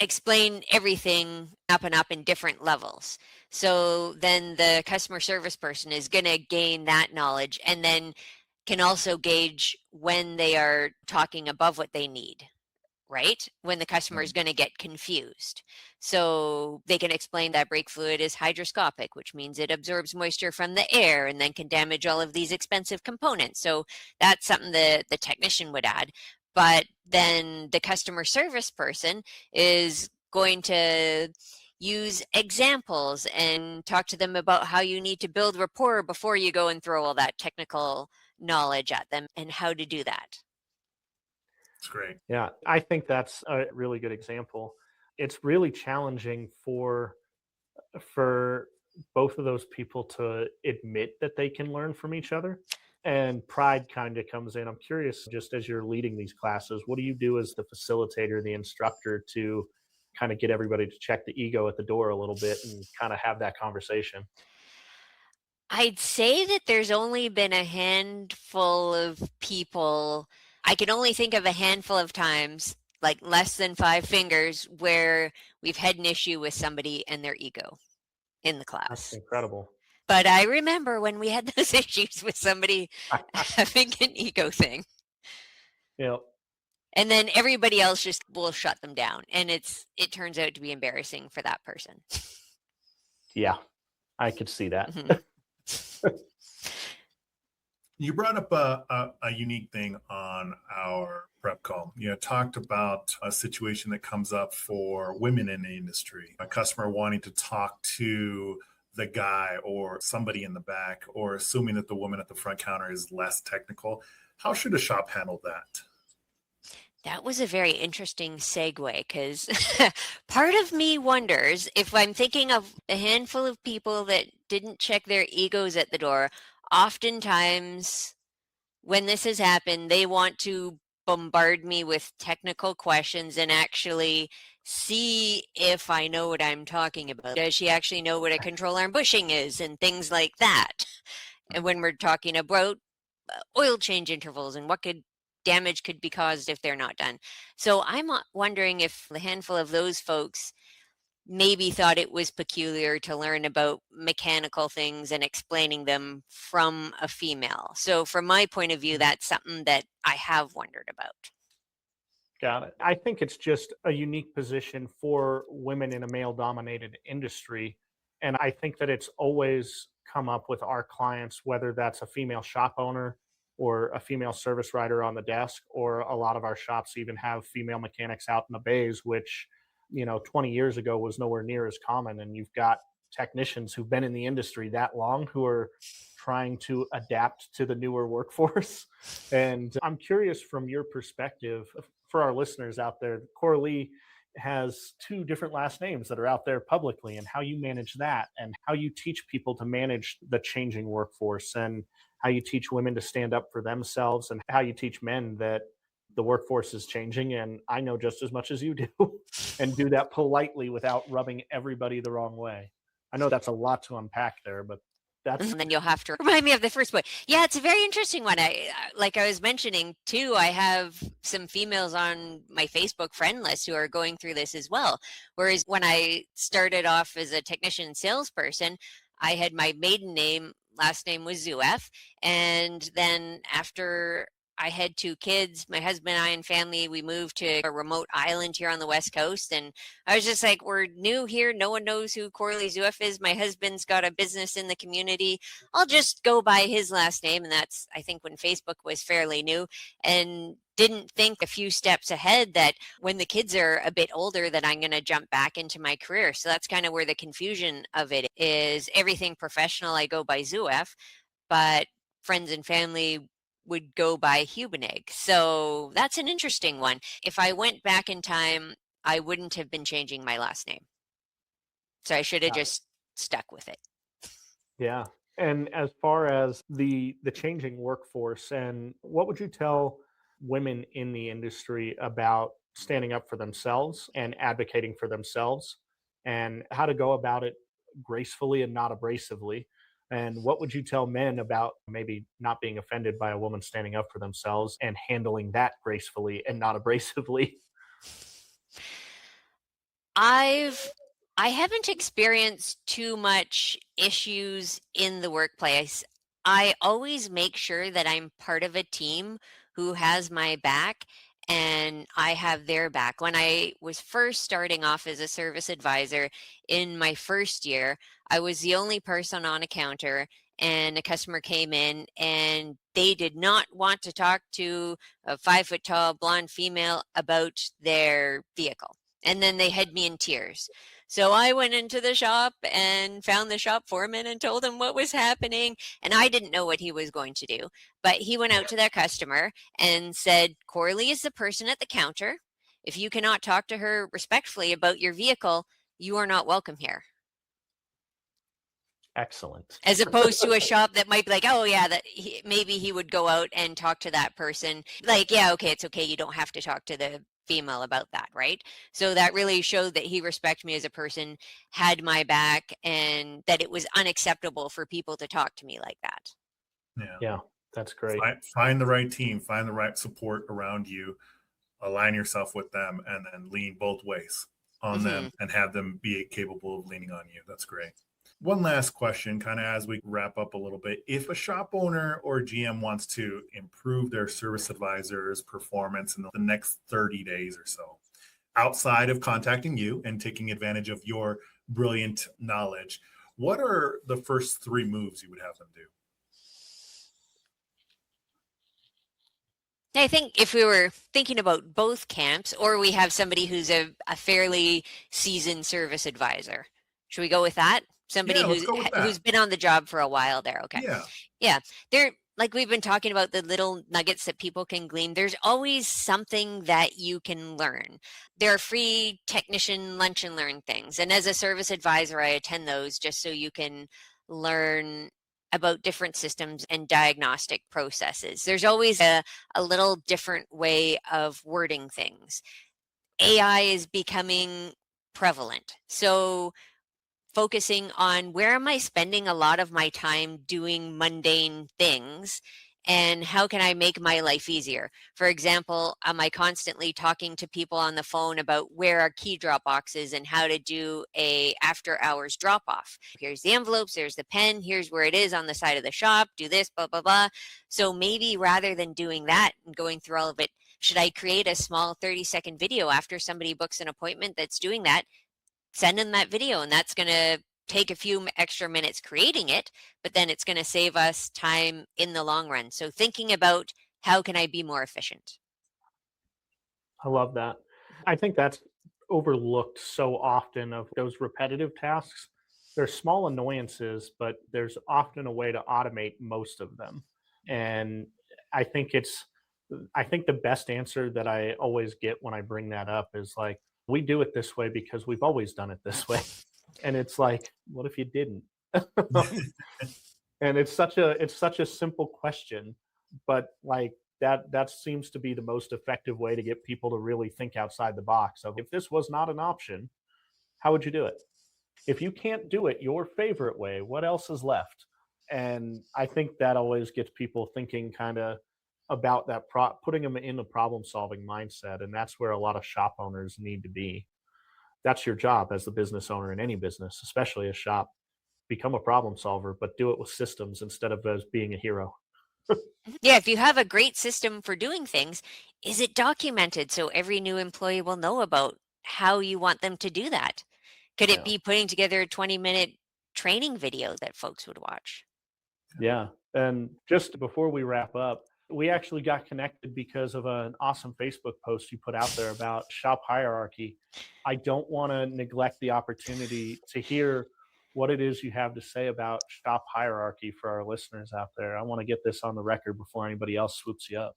explain everything up and up in different levels. So then the customer service person is going to gain that knowledge and then can also gauge when they are talking above what they need, right? When the customer is going to get confused. So they can explain that brake fluid is hydroscopic, which means it absorbs moisture from the air and then can damage all of these expensive components. So that's something the technician would add. But then the customer service person is going to use examples and talk to them about how you need to build rapport before you go and throw all that technical knowledge at them and how to do that. It's great. Yeah, I think that's a really good example. It's really challenging for both of those people to admit that they can learn from each other. And pride kind of comes in. I'm curious, just as you're leading these classes, what do you do as the facilitator, the instructor, to kind of get everybody to check the ego at the door a little bit and kind of have that conversation? I'd say that there's only been a handful of people. I can only think of a handful of times, like less than 5 fingers, where we've had an issue with somebody and their ego in the That's class. incredible. But I remember when we had those issues with somebody having an ego thing. And then everybody else just will shut them down. And it turns out to be embarrassing for that person. Yeah, I could see that. Mhm. You brought up a unique thing on our prep call. You talked about a situation that comes up for women in the industry, a customer wanting to talk to the guy or somebody in the back, or assuming that the woman at the front counter is less technical. How should a shop handle that? That was a very interesting segue because part of me wonders if I'm thinking of a handful of people that didn't check their egos at the door. Oftentimes, when this has happened, they want to bombard me with technical questions and actually see if I know what I'm talking about. Does she actually know what a control arm bushing is and things like that? And when we're talking about oil change intervals and what damage could be caused if they're not done. So I'm wondering if the handful of those folks maybe thought it was peculiar to learn about mechanical things and explaining them from a female. So from my point of view, that's something that I have wondered about. Got it. I think it's just a unique position for women in a male dominated industry. And I think that it's always come up with our clients, whether that's a female shop owner or a female service writer on the desk, or a lot of our shops even have female mechanics out in the bays, which 20 years ago was nowhere near as common. And you've got technicians who've been in the industry that long who are trying to adapt to the newer workforce. And I'm curious from your perspective, for our listeners out there, Coralee has 2 different last names that are out there publicly, and how you manage that, and how you teach people to manage the changing workforce, and how you teach women to stand up for themselves, and how you teach men that the workforce is changing, and I know just as much as you do, and do that politely without rubbing everybody the wrong way. I know that's a lot to unpack there, but that's And then you'll have to remind me of the first point. Yeah, it's a very interesting one. Like I was mentioning too, I have some females on my Facebook friend list who are going through this as well. Whereas when I started off as a technician salesperson, I had my maiden name, last name was Zueff. And then after I had 2 kids, my husband and I and family, we moved to a remote island here on the West Coast. And I was just like, we're new here. No one knows who Coralee Zueff is. My husband's got a business in the community. I'll just go by his last name. And that's, I think, when Facebook was fairly new, and didn't think a few steps ahead that when the kids are a bit older, that I'm going to jump back into my career. So that's kind of where the confusion of it is. Everything professional, I go by Zueff, but friends and family would go by Hubenig. So that's an interesting one. If I went back in time, I wouldn't have been changing my last name. So I should have just stuck with it. Yeah. And as far as the changing workforce, and what would you tell women in the industry about standing up for themselves and advocating for themselves, and how to go about it gracefully and not abrasively? And what would you tell men about maybe not being offended by a woman standing up for themselves and handling that gracefully and not abrasively? I haven't experienced too much issues in the workplace. I always make sure that I'm part of a team who has my back and I have their back. When I was first starting off as a service advisor in my first year, I was the only person on a counter, and a customer came in and they did not want to talk to a 5 foot tall blonde female about their vehicle. And then they had me in tears. So I went into the shop and found the shop foreman and told him what was happening. And I didn't know what he was going to do. But he went out to that customer and said, Coralee is the person at the counter. If you cannot talk to her respectfully about your vehicle, you are not welcome here. Excellent. As opposed to a shop that might be like, oh yeah, maybe he would go out and talk to that person. Like, yeah, okay, it's okay. You don't have to talk to the female about that, right? So that really showed that he respected me as a person, had my back, and that it was unacceptable for people to talk to me like that. Yeah. Yeah, that's great. Find the right team, find the right support around you, align yourself with them, and then lean both ways on them and have them be capable of leaning on you. That's great. One last question, kind of as we wrap up a little bit. If a shop owner or GM wants to improve their service advisor's performance in the next 30 days or so, outside of contacting you and taking advantage of your brilliant knowledge, what are the first 3 moves you would have them do? I think if we were thinking about both camps, or we have somebody who's a fairly seasoned service advisor, should we go with that? Somebody Let's go with that. who's been on the job for a while there. Okay. Yeah. They're, like we've been talking about, the little nuggets that people can glean. There's always something that you can learn. There are free technician lunch and learn things. And as a service advisor, I attend those just so you can learn about different systems and diagnostic processes. There's always a little different way of wording things. AI is becoming prevalent. So focusing on, where am I spending a lot of my time doing mundane things, and how can I make my life easier? For example, am I constantly talking to people on the phone about where are key drop boxes and how to do a after hours drop off? Here's the envelopes, there's the pen, here's where it is on the side of the shop, do this, blah, blah, blah. So maybe rather than doing that and going through all of it, should I create a small 30-second video after somebody books an appointment that's doing that? Send them that video, and that's going to take a few extra minutes creating it, but then it's going to save us time in the long run. So thinking about, how can I be more efficient? I love that. I think that's overlooked so often, of those repetitive tasks. They're small annoyances, but there's often a way to automate most of them. And I think the best answer that I always get when I bring that up is like, we do it this way because we've always done it this way. And it's like, what if you didn't? And it's such a simple question, but like that seems to be the most effective way to get people to really think outside the box of, if this was not an option, how would you do it? If you can't do it your favorite way, what else is left? And I think that always gets people thinking kind of about that, putting them in a problem solving mindset. And that's where a lot of shop owners need to be. That's your job as the business owner in any business, especially a shop. Become a problem solver, but do it with systems instead of as being a hero. Yeah, if you have a great system for doing things, is it documented so every new employee will know about how you want them to do that? Could it be putting together a 20-minute training video that folks would watch? Yeah. And just before we wrap up, we actually got connected because of an awesome Facebook post you put out there about shop hierarchy. I don't want to neglect the opportunity to hear what it is you have to say about shop hierarchy for our listeners out there. I want to get this on the record before anybody else swoops you up.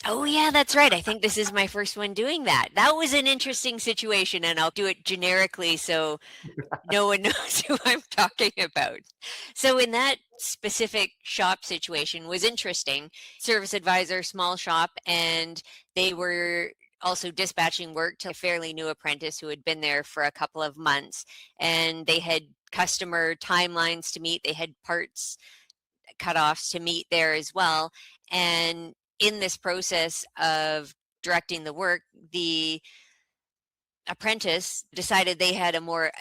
Oh, yeah, that's right. I think this is my first one doing that. That was an interesting situation, and I'll do it generically so no one knows who I'm talking about. So in that specific shop situation was interesting. Service advisor, small shop, and they were also dispatching work to a fairly new apprentice who had been there for a couple of months, and they had customer timelines to meet. They had parts cutoffs to meet there as well. And in this process of directing the work, the apprentice decided they had a more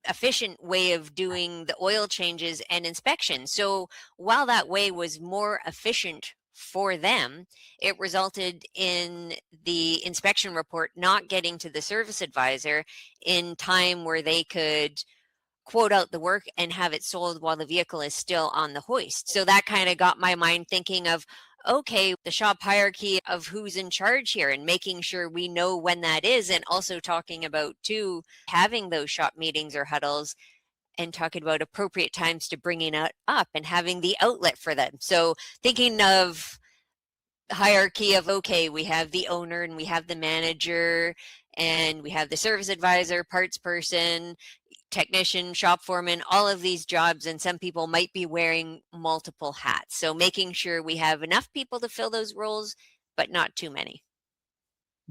efficient way of doing the oil changes and inspections. So while that way was more efficient for them, it resulted in the inspection report not getting to the service advisor in time where they could quote out the work and have it sold while the vehicle is still on the hoist. So that kind of got my mind thinking of, okay, the shop hierarchy of who's in charge here and making sure we know when that is, and also talking about too, having those shop meetings or huddles and talking about appropriate times to bringing it up and having the outlet for them. So thinking of hierarchy of, okay, we have the owner and we have the manager and we have the service advisor, parts person, technician, shop foreman, all of these jobs, and some people might be wearing multiple hats. So making sure we have enough people to fill those roles, but not too many.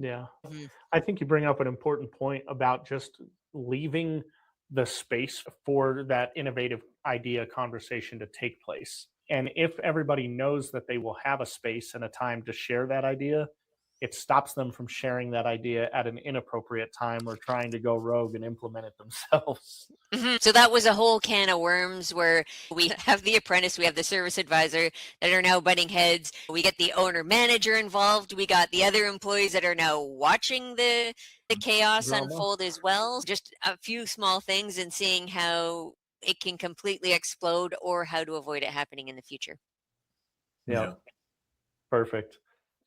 Yeah. Mhm. I think you bring up an important point about just leaving the space for that innovative idea conversation to take place. And if everybody knows that they will have a space and a time to share that idea, it stops them from sharing that idea at an inappropriate time or trying to go rogue and implement it themselves. So that was a whole can of worms where we have the apprentice, we have the service advisor that are now butting heads. We get the owner manager involved. We got the other employees that are now watching the chaos Drama. unfold as well. Just a few small things and seeing how it can completely explode or how to avoid it happening in the future. Yeah. Yeah. Perfect.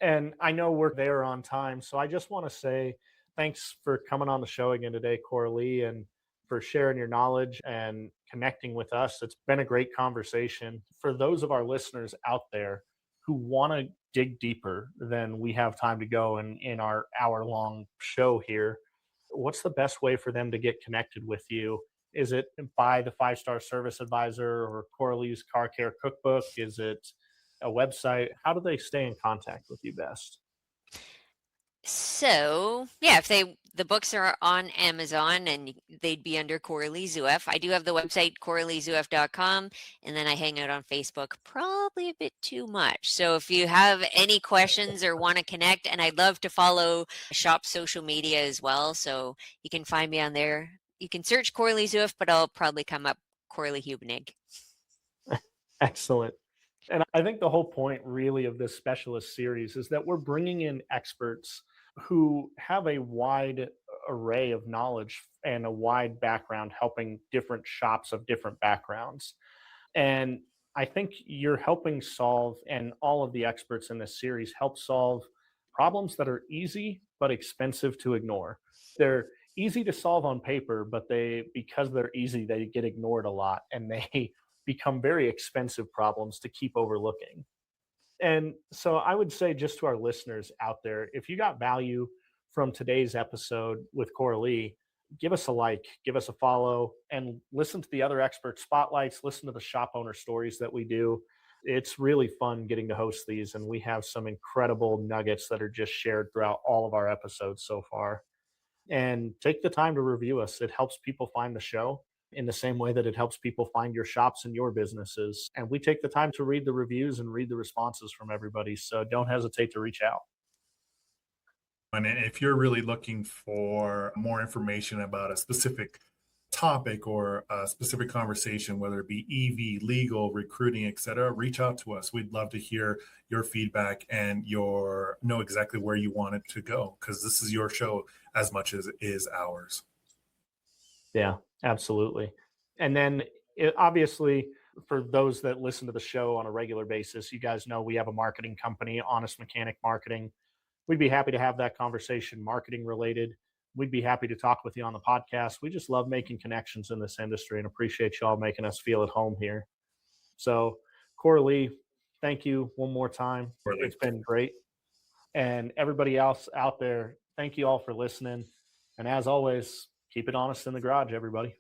And I know we're there on time. So I just want to say thanks for coming on the show again today, Coralee, and for sharing your knowledge and connecting with us. It's been a great conversation. For those of our listeners out there who want to dig deeper than we have time to go in our hour long show here, what's the best way for them to get connected with you? Is it by the 5-star service advisor or Coralee's car care cookbook? Is it a website? How do they stay in contact with you best? So, yeah, if the books are on Amazon and they'd be under Coralee Zueff. I do have the website coraleezueff.com, and then I hang out on Facebook probably a bit too much. So if you have any questions or want to connect, and I'd love to follow shop social media as well, so you can find me on there. You can search Coralee Zueff, but I'll probably come up Coralee Hubenig. Excellent. And I think the whole point really of this specialist series is that we're bringing in experts who have a wide array of knowledge and a wide background helping different shops of different backgrounds. And I think you're helping solve, and all of the experts in this series help solve problems that are easy but expensive to ignore. They're easy to solve on paper, but because they're easy, they get ignored a lot and they become very expensive problems to keep overlooking. And so I would say, just to our listeners out there, if you got value from today's episode with Coralee, give us a like, give us a follow, and listen to the other expert spotlights, listen to the shop owner stories that we do. It's really fun getting to host these, and we have some incredible nuggets that are just shared throughout all of our episodes so far. And take the time to review us. It helps people find the show in the same way that it helps people find your shops and your businesses. And we take the time to read the reviews and read the responses from everybody. So don't hesitate to reach out. And if you're really looking for more information about a specific topic or a specific conversation, whether it be EV, legal, recruiting, etc., reach out to us. We'd love to hear your feedback and know exactly where you want it to go, because this is your show as much as it is ours. Yeah, absolutely. And then obviously, for those that listen to the show on a regular basis, you guys know we have a marketing company, Honest Mechanic Marketing. We'd be happy to have that conversation, marketing related. We'd be happy to talk with you on the podcast. We just love making connections in this industry and appreciate y'all making us feel at home here. So, Coralee, thank you one more time. It's been great. And everybody else out there, thank you all for listening. And as always, keep it honest in the garage, everybody.